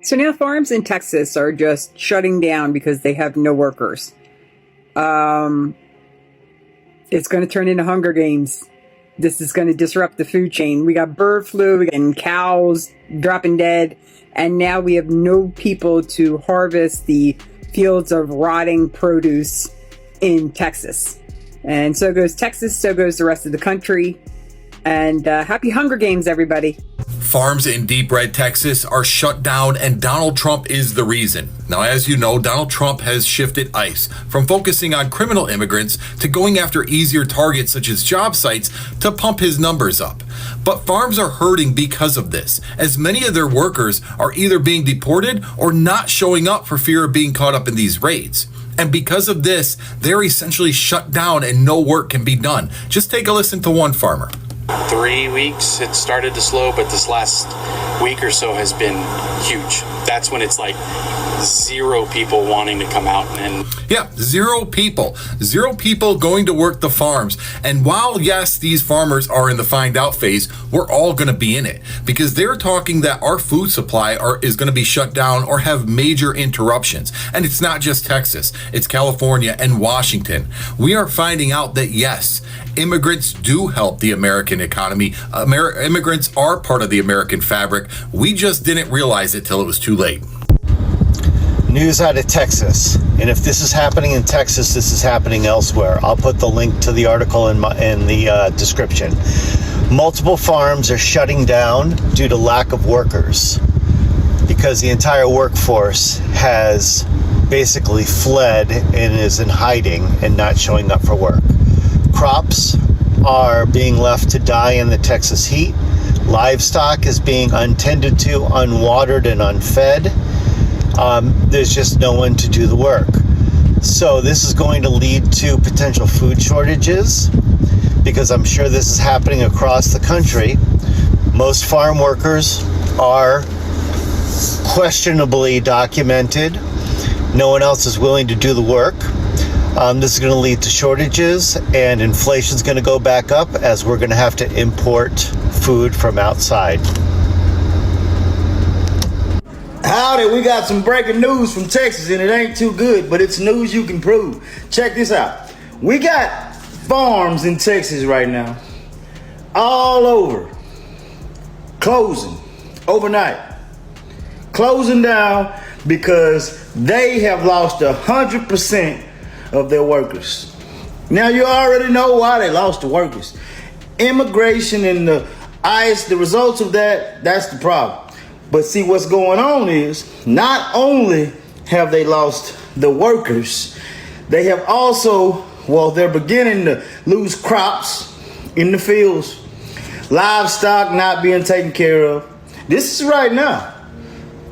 So now farms in Texas are just shutting down because they have no workers. It's going to turn into Hunger Games. This is going to disrupt the food chain. We got bird flu and cows dropping dead. And now we have no people to harvest the fields of rotting produce in Texas. And so goes Texas, so goes the rest of the country. And happy Hunger Games, everybody. Farms in deep red Texas are shut down, and Donald Trump is the reason. Now, as you know, Donald Trump has shifted ICE from focusing on criminal immigrants to going after easier targets such as job sites to pump his numbers up. But farms are hurting because of this, as many of their workers are either being deported or not showing up for fear of being caught up in these raids. And because of this, they're essentially shut down and no work can be done. Just take a listen to one farmer. 3 weeks it started to slow, but this last week or so has been huge. That's when it's like zero people wanting to come out and zero people going to work the farms. And while yes, these farmers are in the find out phase, we're all going to be in it, because they're talking that our food supply is going to be shut down or have major interruptions. And it's not just Texas, it's California and Washington. We are finding out that yes, immigrants do help the American economy. Immigrants are part of the American fabric. We just didn't realize it till it was too late. News out of Texas, and if this is happening in Texas, this is happening elsewhere. I'll put the link to the article in the description. Multiple farms are shutting down due to lack of workers because the entire workforce has basically fled and is in hiding and not showing up for work. Crops are being left to die in the Texas heat. Livestock is being untended to, unwatered, and unfed. There's just no one to do the work. So this is going to lead to potential food shortages, because I'm sure this is happening across the country. Most farm workers are questionably documented. No one else is willing to do the work. This is going to lead to shortages, and inflation's going to go back up as we're going to have to import food from outside. Howdy, we got some breaking news from Texas, and it ain't too good, but it's news you can prove. Check this out. We got farms in Texas right now, all over, closing overnight. Closing down because they have lost 100% of their workers. Now you already know why they lost the workers. Immigration and the ICE, the results of that's the problem. But see, what's going on is not only have they lost the workers, they have also, they're beginning to lose crops in the fields, livestock not being taken care of. This is right now.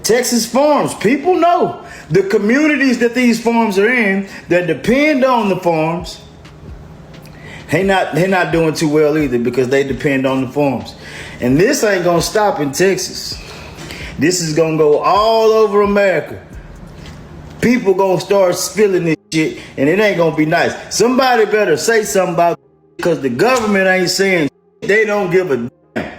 Texas farms, people know the communities that these farms are in that depend on the farms. They're not doing too well either, because they depend on the farms. And this ain't gonna stop in Texas. This is gonna go all over America. People gonna start spilling this shit, and it ain't gonna be nice. Somebody better say something about it, because the government ain't saying shit. They don't give a damn.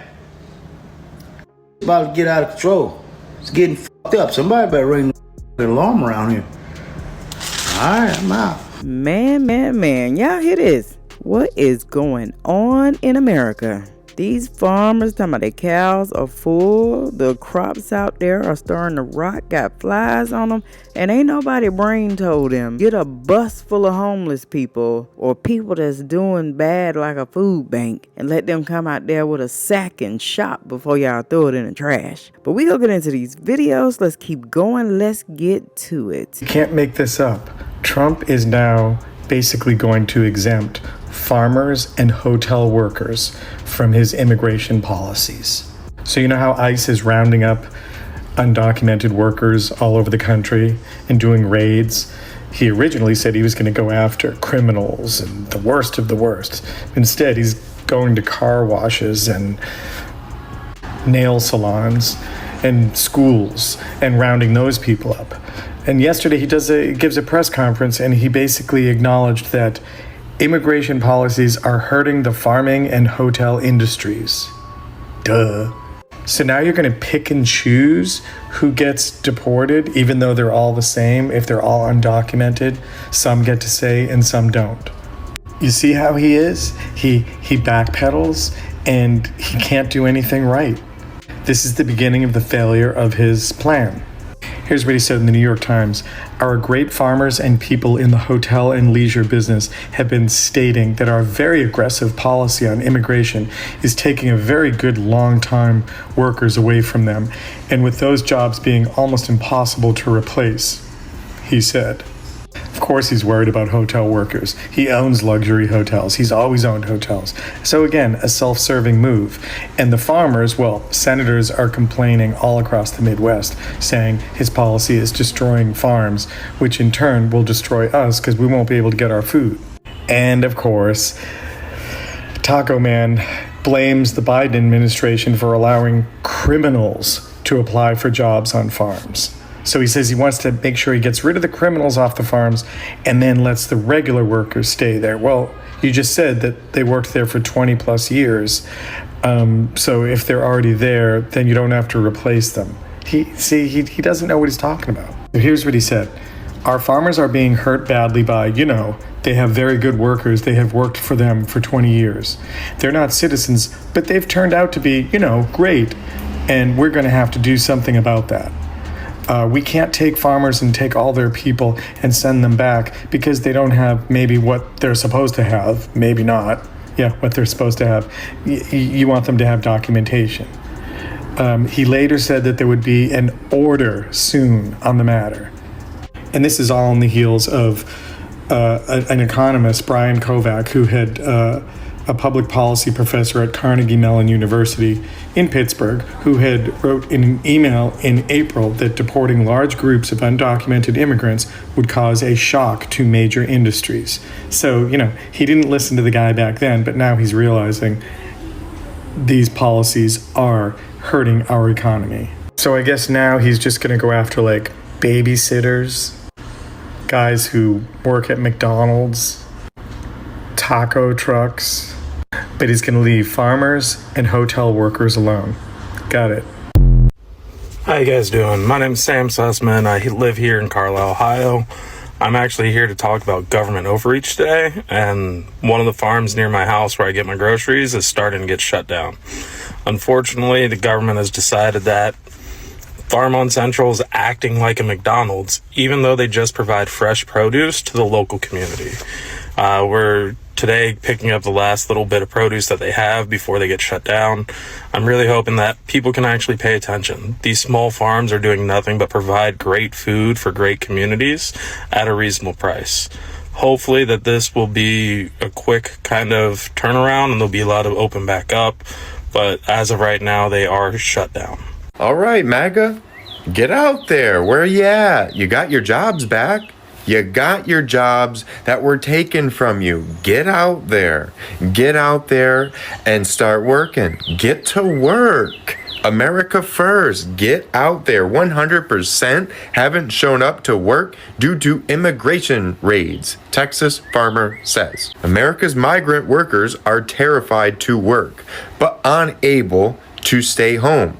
It's about to get out of control. It's getting fucked up. Somebody better ring the alarm around here. All right, I'm out. Man. Y'all hear this? What is going on in America? These farmers talking about their cows are full. The crops out there are starting to rot, got flies on them, and ain't nobody brain told them. Get a bus full of homeless people or people that's doing bad like a food bank and let them come out there with a sack and shop before y'all throw it in the trash. But we gonna get into these videos. Let's keep going. Let's get to it. You can't make this up. Trump is now basically going to exempt farmers and hotel workers from his immigration policies. So you know how ICE is rounding up undocumented workers all over the country and doing raids? He originally said he was going to go after criminals and the worst of the worst. Instead, he's going to car washes and nail salons and schools and rounding those people up. And yesterday he gives a press conference, and he basically acknowledged that immigration policies are hurting the farming and hotel industries. Duh. So now you're going to pick and choose who gets deported, even though they're all the same. If they're all undocumented, some get to stay and some don't. You see how he is? He backpedals and he can't do anything right. This is the beginning of the failure of his plan. Here's what he said in the New York Times. Our great farmers and people in the hotel and leisure business have been stating that our very aggressive policy on immigration is taking a very good long-time workers away from them, and with those jobs being almost impossible to replace, he said. Of course he's worried about hotel workers. He owns luxury hotels. He's always owned hotels. So again, a self-serving move. And the farmers, well, senators are complaining all across the Midwest, saying his policy is destroying farms, which in turn will destroy us because we won't be able to get our food. And of course, Taco Man blames the Biden administration for allowing criminals to apply for jobs on farms. So he says he wants to make sure he gets rid of the criminals off the farms and then lets the regular workers stay there. Well, you just said that they worked there for 20 plus years. So if they're already there, then you don't have to replace them. He doesn't know what he's talking about. So here's what he said. Our farmers are being hurt badly by, they have very good workers. They have worked for them for 20 years. They're not citizens, but they've turned out to be, great. And we're going to have to do something about that. We can't take farmers and take all their people and send them back because they don't have maybe what they're supposed to have, maybe not. Yeah, what they're supposed to have. You want them to have documentation. He later said that there would be an order soon on the matter. And this is all on the heels of an economist, Brian Kovac, who had a public policy professor at Carnegie Mellon University in Pittsburgh, who had wrote in an email in April that deporting large groups of undocumented immigrants would cause a shock to major industries. So, he didn't listen to the guy back then, but now he's realizing these policies are hurting our economy. So I guess now he's just going to go after babysitters, guys who work at McDonald's, taco trucks, but he's going to leave farmers and hotel workers alone. Got it. How you guys doing? My name's Sam Sussman. I live here in Carlisle, Ohio. I'm actually here to talk about government overreach today, and one of the farms near my house where I get my groceries is starting to get shut down. Unfortunately, the government has decided that Farm on Central is acting like a McDonald's, even though they just provide fresh produce to the local community. We're today picking up the last little bit of produce that they have before they get shut down. I'm really hoping that people can actually pay attention. These small farms are doing nothing but provide great food for great communities at a reasonable price. Hopefully that this will be a quick kind of turnaround and they'll be allowed to open back up. But as of right now, they are shut down. All right, MAGA, get out there. Where are you at? You got your jobs back. You got your jobs that were taken from you. Get out there. Get out there and start working. Get to work. America first. Get out there. 100% haven't shown up to work due to immigration raids, Texas farmer says. America's migrant workers are terrified to work, but unable to stay home.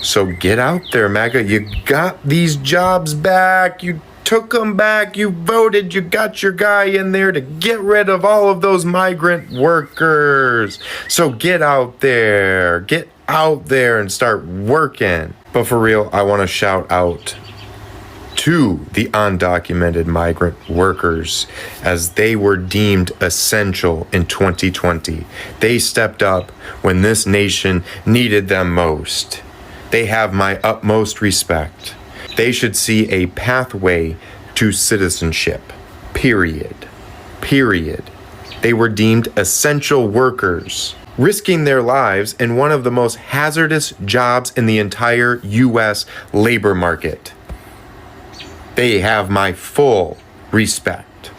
So get out there, MAGA. You got these jobs back. You took them back. You voted. You got your guy in there to get rid of all of those migrant workers. So get out there. Get out there and start working. But for real, I want to shout out to the undocumented migrant workers as they were deemed essential in 2020. They stepped up when this nation needed them most. They have my utmost respect. They should see a pathway to citizenship. Period. They were deemed essential workers, risking their lives in one of the most hazardous jobs in the entire U.S. labor market. They have my full respect.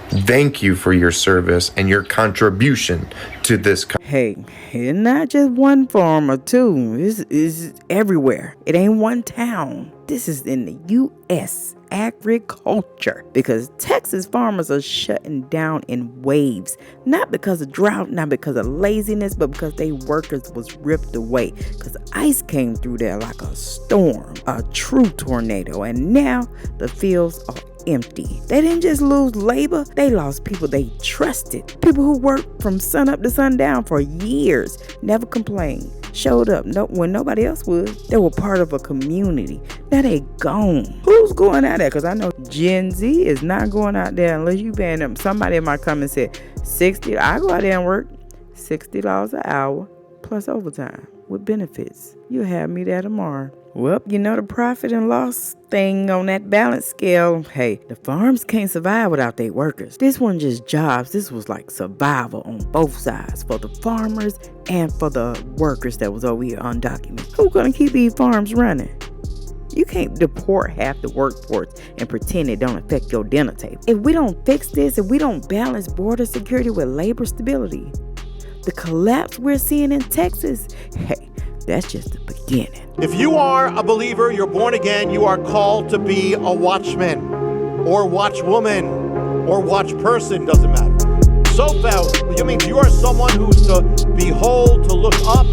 Thank you for your service and your contribution to this country. Hey, it's not just one farm or two. It's everywhere. It ain't one town. This is in the U.S. agriculture, because Texas farmers are shutting down in waves, not because of drought, not because of laziness, but because they workers was ripped away, because ice came through there like a storm, a true tornado, and now the fields are empty. They didn't just lose labor, they lost people they trusted. People who worked from sun up to sundown for years, never complained, showed up when nobody else would. They were part of a community. Now they gone. Who's going out there? Because I know Gen Z is not going out there unless you paying them. Somebody in my comment said $60. I go out there and work $60 an hour plus overtime with benefits. You'll have me there tomorrow. Well, you know the profit and loss thing on that balance scale. Hey, the farms can't survive without their workers. This wasn't just jobs. This was like survival on both sides, for the farmers and for the workers that was over here undocumented. Who's going to keep these farms running? You can't deport half the workforce and pretend it don't affect your dinner table. If we don't fix this, if we don't balance border security with labor stability, the collapse we're seeing in Texas, hey, that's just the beginning. If you are a believer, you're born again, you are called to be a watchman or watchwoman or watch person, doesn't matter. So, fellas, it means you are someone who's to behold, to look up,